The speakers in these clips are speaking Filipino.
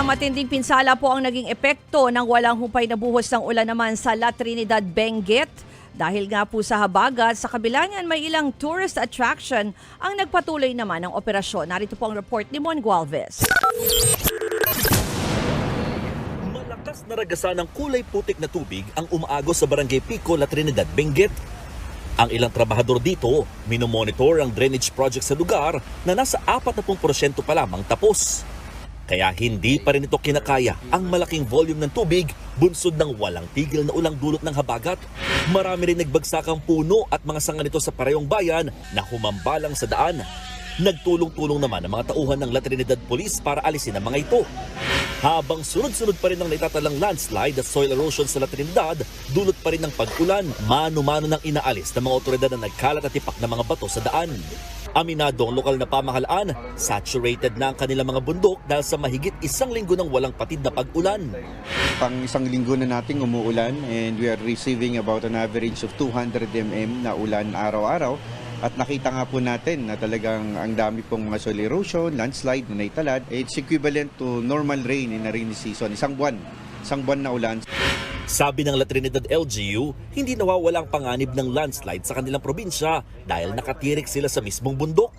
Matinding pinsala po ang naging epekto ng walang humpay na buhos ng ulan naman sa La Trinidad, Benguet. Dahil nga po sa habagat, sa kabila niyan may ilang tourist attraction ang nagpatuloy naman ng operasyon. Narito po ang report ni Mon Gualvez. Malakas na ragasan ng kulay putik na tubig ang umaagos sa Barangay Pico, La Trinidad, Benguet. Ang ilang trabahador dito, minomonitor ang drainage project sa lugar na nasa 40% pa lamang tapos. Kaya hindi pa rin ito kinakaya ang malaking volume ng tubig bunsod ng walang tigil na ulang dulot ng habagat. Marami rin nagbagsakang puno at mga sanga nito sa parehong bayan na humambalang sa daan. Nagtulong-tulong naman ang mga tauhan ng La Trinidad Police para alisin ang mga ito. Habang sunod-sunod pa rin ang naitatalang landslide at soil erosion sa La Trinidad, dulot pa rin ng pag-ulan, mano-mano ng inaalis ng mga otoridad na nagkalat at tipak na mga bato sa daan. Aminado ang lokal na pamahalaan, saturated na ang kanilang mga bundok dahil sa mahigit isang linggo ng walang patid na pag-ulan. Pang isang linggo na nating umuulan and we are receiving about an average of 200 mm na ulan araw-araw. At nakita nga po natin na talagang ang dami pong mga soil erosion, landslide na naitalad. It's equivalent to normal rain in a rainy season. Isang buwan na ulan. Sabi ng La Trinidad LGU, hindi nawawala ang panganib ng landslide sa kanilang probinsya dahil nakatirik sila sa mismong bundok.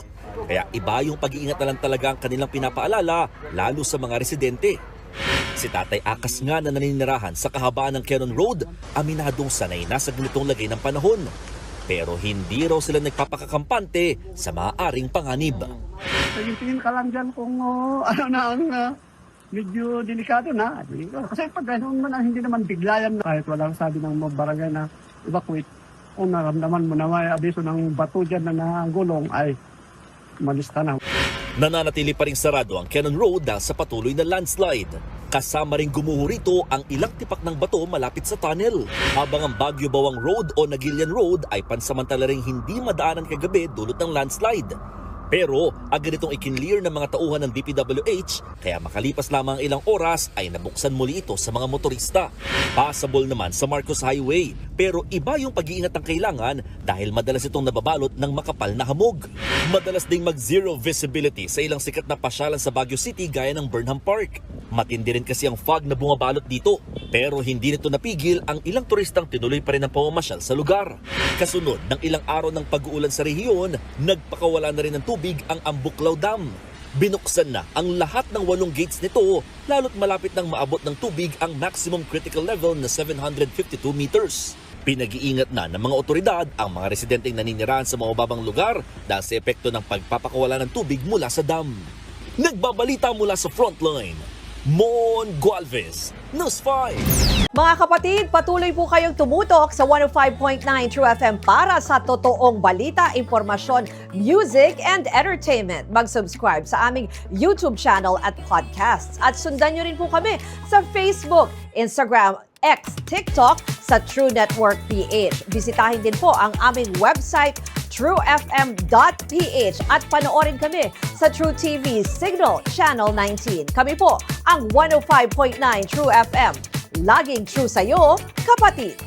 Kaya iba yung pag-iingat na lang talaga ang kanilang pinapaalala, lalo sa mga residente. Si Tatay Akas nga na naninirahan sa kahabaan ng Cannon Road, aminadong sanay na sa ganitong lagay ng panahon. Pero hindi raw sila nagpapakakampante sa maaaring panganib. Tingin ka lang dyan kung medyo delikado na. Kasi pag ganoon man, hindi naman biglayan na. Kahit walang sabi ng mga barangay na evacuate, kung naramdaman mo na may abiso ng bato dyan na nagulong, ay umalis ka na. Nananatili pa rin sarado ang Cannon Road dahil sa patuloy na landslide. Kasama rin gumuho rito ang ilang tipak ng bato malapit sa tunnel. Habang ang Baguio Bawang Road o Nagilian Road ay pansamantala ring hindi madaanan kagabi dulot ng landslide. Pero agad itong ikinlear ng mga tauhan ng DPWH kaya makalipas lamang ang ilang oras ay nabuksan muli ito sa mga motorista. Passable naman sa Marcos Highway pero iba yung pag-iingat ang kailangan dahil madalas itong nababalot ng makapal na hamog. Madalas ding mag-zero visibility sa ilang sikat na pasyalan sa Baguio City gaya ng Burnham Park. Matindi rin kasi ang fog na bumabalot dito pero hindi nito napigil ang ilang turistang tinuloy pa rin ang pamamasyal sa lugar. Kasunod ng ilang araw ng pag-uulan sa rehiyon, nagpakawala na rin ng tubig ang Ambuklaw Dam. Binuksan na ang lahat ng 8 gates nito lalo't malapit nang maabot ng tubig ang maximum critical level na 752 meters. Pinag-iingat na ng mga otoridad ang mga residenteng naninirahan sa mga mababang lugar dahil sa epekto ng pagpapakawala ng tubig mula sa dam. Nagbabalita mula sa Frontline, Mon Gualvez, News 5. Mga kapatid, patuloy po kayong tumutok sa 105.9 True FM para sa totoong balita, impormasyon, music, and entertainment. Mag-subscribe sa aming YouTube channel at podcasts. At sundan nyo rin po kami sa Facebook, Instagram, X, TikTok sa True Network PH. Bisitahin din po ang aming website, truefm.ph at panoorin kami sa True TV Signal Channel 19. Kami po ang 105.9 True FM. Laging true sa'yo, kapatid.